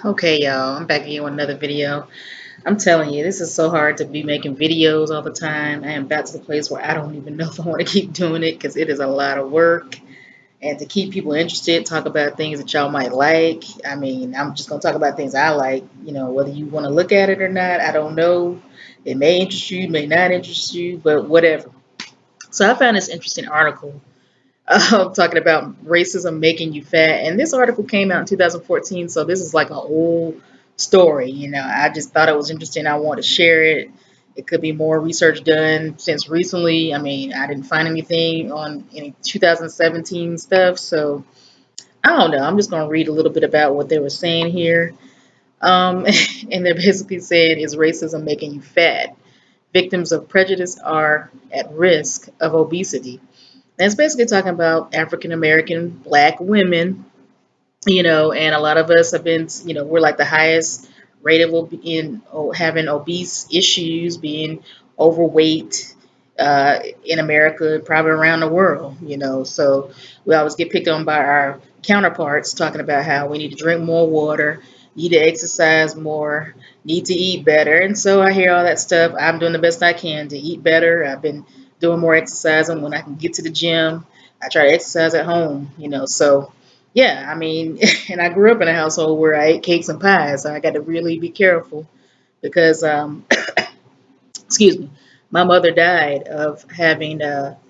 Okay, y'all, I'm back again with another video. I'm telling you, this is so hard to be making videos all the time. I am back to the place where I don't even know if I want to keep doing it because it is a lot of work. And to keep people interested, talk about things that y'all might like. I mean, I'm just going to talk about things I like. Whether you want to look at it or not, I don't know. It may interest you, may not interest you, but whatever. So I found this interesting article talking about racism making you fat. And this article came out in 2014, so this is like an old story. I just thought it was interesting. I want to share it. It could be more research done since recently. I mean, I didn't find anything on any 2017 stuff, so I don't know. I'm just going to read a little bit about what they were saying here. Um, and they're basically saying, is racism making you fat? Victims of prejudice are at risk of obesity. And it's basically talking about African American black women, and a lot of us have been, we're like the highest rate of in having obese issues, being overweight in America, probably around the world, So we always get picked on by our counterparts talking about how we need to drink more water, need to exercise more, need to eat better. And so I hear all that stuff. I'm doing the best I can to eat better. I've been doing more exercising when I can get to the gym. I try to exercise at home, So yeah, I mean, and I grew up in a household where I ate cakes and pies, so I got to really be careful because, excuse me, my mother died of having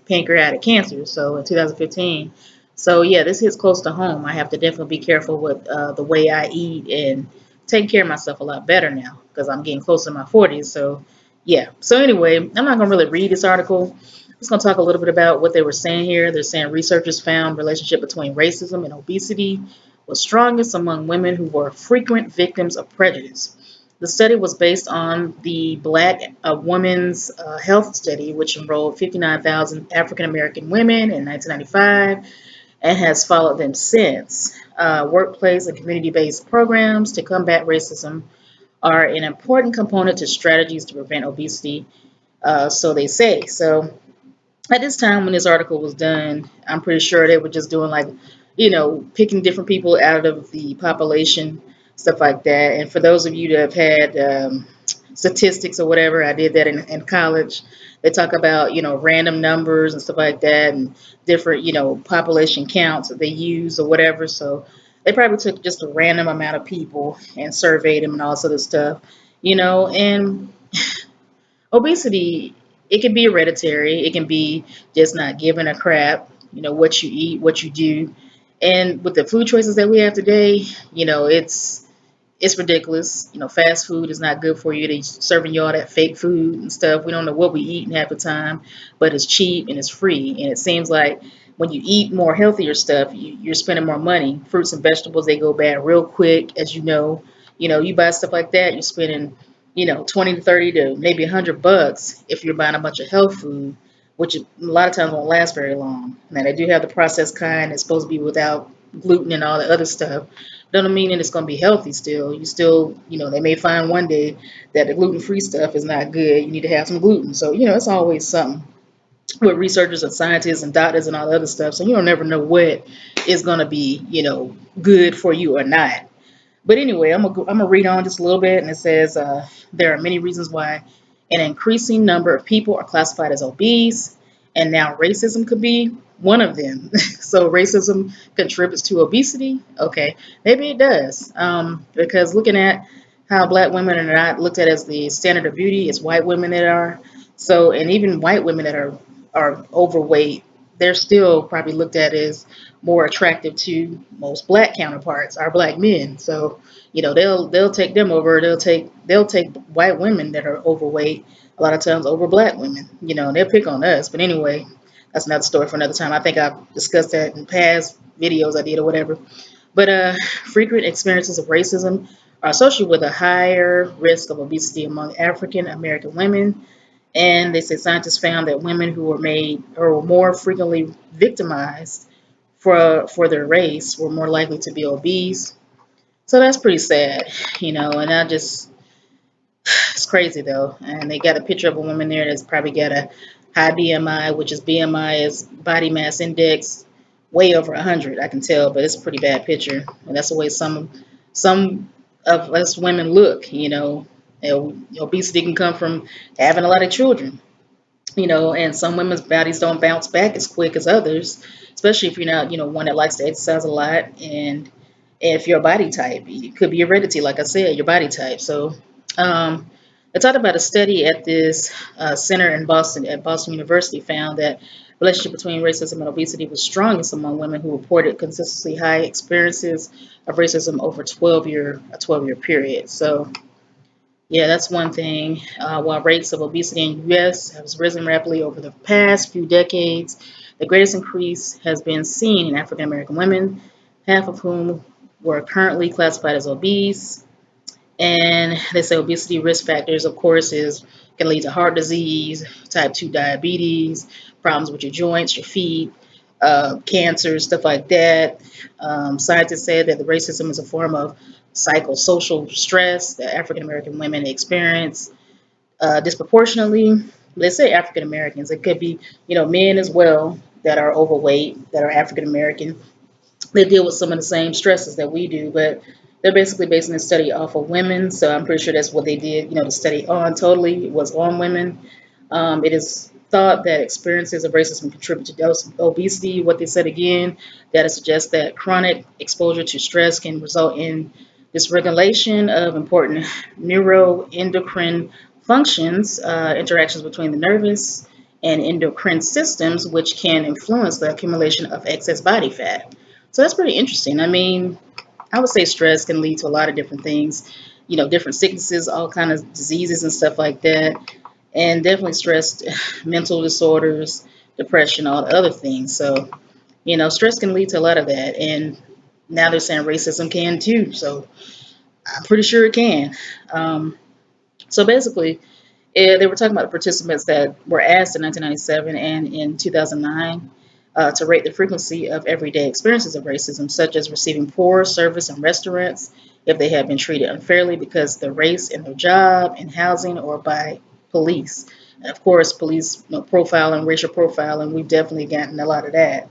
pancreatic cancer, so in 2015. So yeah, this hits close to home. I have to definitely be careful with the way I eat and take care of myself a lot better now because I'm getting close to my 40s. So yeah. So anyway, I'm not gonna really read this article. I'm just gonna talk a little bit about what they were saying here. They're saying researchers found relationship between racism and obesity was strongest among women who were frequent victims of prejudice. The study was based on the Black Women's Health Study, which enrolled 59,000 African American women in 1995 and has followed them since. Workplace and community based programs to combat racism are an important component to strategies to prevent obesity, so they say. So, at this time when this article was done, I'm pretty sure they were just doing like, picking different people out of the population, stuff like that. And for those of you that have had statistics or whatever, I did that in college. They talk about, random numbers and stuff like that and different, population counts that they use or whatever. So they probably took just a random amount of people and surveyed them and all this other stuff, and obesity, it can be hereditary. It can be just not giving a crap, what you eat, what you do. And with the food choices that we have today, it's ridiculous. Fast food is not good for you. They serving you all that fake food and stuff. We don't know what we eat half the time, but it's cheap and it's free. And it seems like when you eat more healthier stuff, you're spending more money. Fruits and vegetables, they go bad real quick, as you know. You buy stuff like that, you're spending, 20 to 30 to maybe $100 if you're buying a bunch of health food, which a lot of times won't last very long. Now they do have the processed kind that's supposed to be without gluten and all the other stuff. Doesn't mean that it's going to be healthy still. You still, they may find one day that the gluten-free stuff is not good. You need to have some gluten. So, it's always something with researchers and scientists and doctors and all the other stuff. So you don't never know what is going to be, good for you or not. But anyway, I'm gonna read on just a little bit, and it says there are many reasons why an increasing number of people are classified as obese, and now racism could be one of them. So racism contributes to obesity. Okay, maybe it does, because looking at how black women are not looked at as the standard of beauty, it's white women that are. So, and even white women that are overweight, they're still probably looked at as more attractive to most black counterparts, our black men. So, they'll take them over. They'll take white women that are overweight a lot of times over black women. And they'll pick on us. But anyway, that's another story for another time. I think I've discussed that in past videos I did or whatever. But frequent experiences of racism are associated with a higher risk of obesity among African American women. And they say scientists found that women who were made or were more frequently victimized for their race were more likely to be obese. So that's pretty sad, and I just, it's crazy though. And they got a picture of a woman there that's probably got a high BMI, which is BMI is body mass index, way over 100, I can tell, but it's a pretty bad picture. And that's the way some of us women look. Obesity can come from having a lot of children. And some women's bodies don't bounce back as quick as others, especially if you're not, one that likes to exercise a lot, and if your body type, it could be heredity, like I said, your body type. So, I talked about a study at this center in Boston, at Boston University, found that relationship between racism and obesity was strongest among women who reported consistently high experiences of racism over a 12-year period. So, yeah, that's one thing. While rates of obesity in the U.S. has risen rapidly over the past few decades, the greatest increase has been seen in African American women, half of whom were currently classified as obese. And they say obesity risk factors, of course, is can lead to heart disease, type 2 diabetes, problems with your joints, your feet, cancer, stuff like that. Scientists said that the racism is a form of psychosocial stress that African American women experience disproportionately. They say African Americans. It could be, men as well that are overweight, that are African American. They deal with some of the same stresses that we do, but they're basically basing the study off of women. So I'm pretty sure that's what they did. The study on totally was on women. It is thought that experiences of racism contribute to obesity. What they said again, data suggests that chronic exposure to stress can result in dysregulation of important neuroendocrine functions, interactions between the nervous and endocrine systems, which can influence the accumulation of excess body fat. So that's pretty interesting. I mean, I would say stress can lead to a lot of different things, different sicknesses, all kind of diseases and stuff like that, and definitely stress, mental disorders, depression, all the other things. So, stress can lead to a lot of that, and now they're saying racism can too. So I'm pretty sure it can. Um, so basically, they were talking about the participants that were asked in 1997 and in 2009 to rate the frequency of everyday experiences of racism, such as receiving poor service in restaurants, if they have been treated unfairly because of their race in their job, in housing, or by police. And of course, police profiling, racial profiling, we've definitely gotten a lot of that,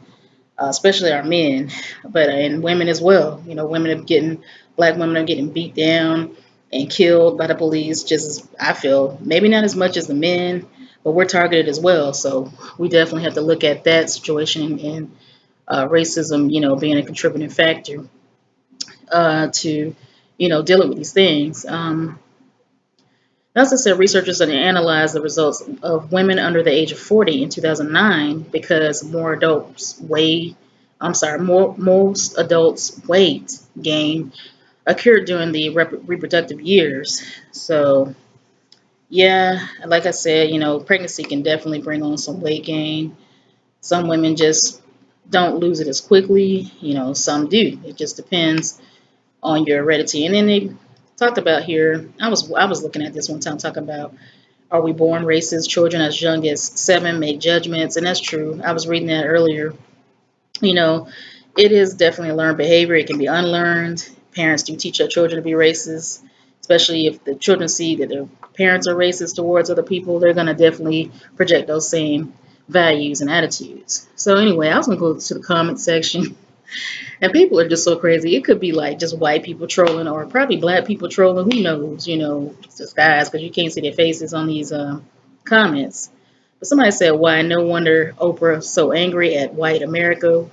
especially our men, but and women as well. Women are getting, black women are getting beat down and killed by the police. Just as I feel, maybe not as much as the men, but we're targeted as well. So we definitely have to look at that situation and racism, being a contributing factor to, dealing with these things. As said, researchers that analyzed the results of women under the age of 40 in 2009 because most adults' weight gain occurred during the reproductive years. So, yeah, like I said, pregnancy can definitely bring on some weight gain. Some women just don't lose it as quickly, some do. It just depends on your heredity. And then they talked about here, I was looking at this one time talking about, are we born racist? Children as young as 7 make judgments, and that's true. I was reading that earlier. You know, it is definitely a learned behavior. It can be unlearned. Parents do teach their children to be racist, especially if the children see that their parents are racist towards other people. They're going to definitely project those same values and attitudes. So anyway, I was going to go to the comment section. And people are just so crazy. It could be like just white people trolling or probably black people trolling. Who knows? It's just guys because you can't see their faces on these comments. But somebody said, why? No wonder Oprah so angry at white America.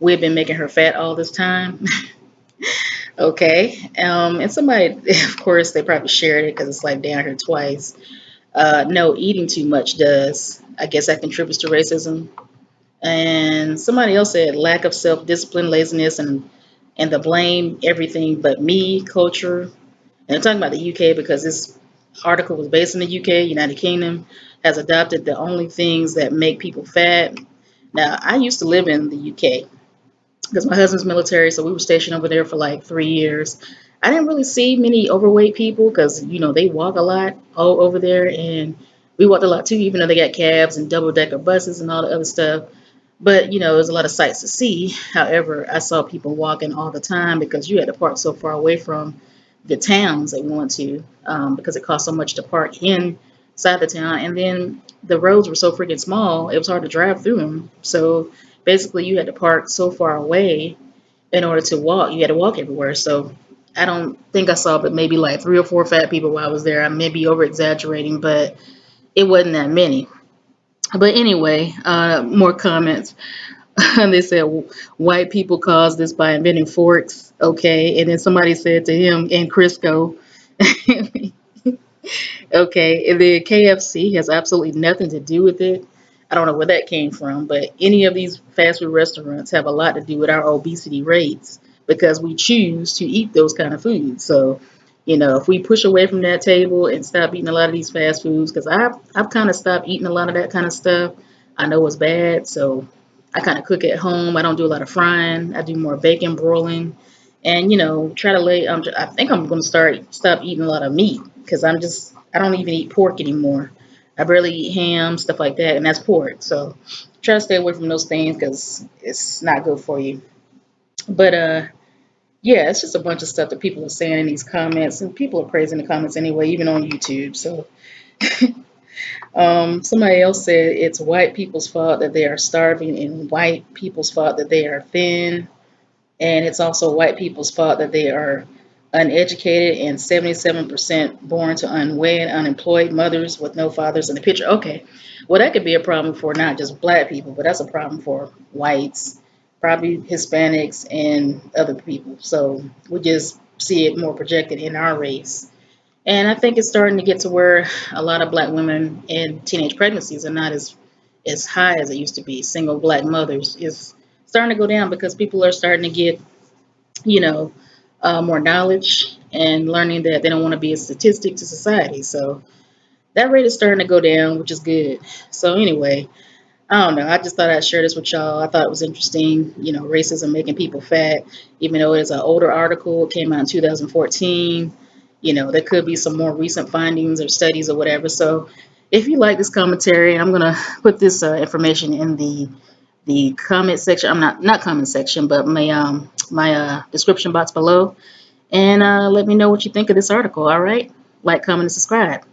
We've been making her fat all this time. Okay. And somebody, of course, they probably shared it because it's like down here twice. No, eating too much does. I guess that contributes to racism. And somebody else said lack of self-discipline, laziness, and the blame everything but me culture. And I'm talking about the UK because this article was based in the UK. United Kingdom has adopted the only things that make people fat. Now, I used to live in the UK because my husband's military, so we were stationed over there for like 3 years. I didn't really see many overweight people because they walk a lot all over there, and we walked a lot too, even though they got cabs and double decker buses and all the other stuff. But there's a lot of sights to see. However, I saw people walking all the time because you had to park so far away from the towns that we went to because it cost so much to park inside the town. And then the roads were so freaking small, it was hard to drive through them. So basically, you had to park so far away in order to walk. You had to walk everywhere. So I don't think I saw but maybe like 3 or 4 fat people while I was there. I may be over exaggerating, but it wasn't that many. But anyway, more comments. They said white people caused this by inventing forks. Okay, and then somebody said to him in Crisco. Okay, and then KFC has absolutely nothing to do with it. I don't know where that came from, but any of these fast food restaurants have a lot to do with our obesity rates because we choose to eat those kind of foods. So, if we push away from that table and stop eating a lot of these fast foods, because I've kind of stopped eating a lot of that kind of stuff. I know it's bad, so I kind of cook at home. I don't do a lot of frying. I do more bacon broiling, and try to lay. I think I'm going to stop eating a lot of meat because I don't even eat pork anymore. I barely eat ham, stuff like that, and that's pork. So try to stay away from those things because it's not good for you. But yeah, it's just a bunch of stuff that people are saying in these comments, and people are praising the comments anyway, even on YouTube. So somebody else said it's white people's fault that they are starving, and white people's fault that they are thin, and it's also white people's fault that they are uneducated and 77% born to unwed, unemployed mothers with no fathers in the picture. Okay, well, that could be a problem for not just black people, but that's a problem for whites, probably Hispanics, and other people. So we just see it more projected in our race. And I think it's starting to get to where a lot of black women in teenage pregnancies are not as high as it used to be. Single black mothers is starting to go down because people are starting to get you know, more knowledge and learning that they don't want to be a statistic to society. So that rate is starting to go down, which is good. So anyway, I don't know. I just thought I'd share this with y'all. I thought it was interesting, racism making people fat, even though it's an older article. It came out in 2014. There could be some more recent findings or studies or whatever. So if you like this commentary, I'm gonna put this information in the comment section. I'm not comment section, but my description box below, and let me know what you think of this article. All right, like, comment, and subscribe.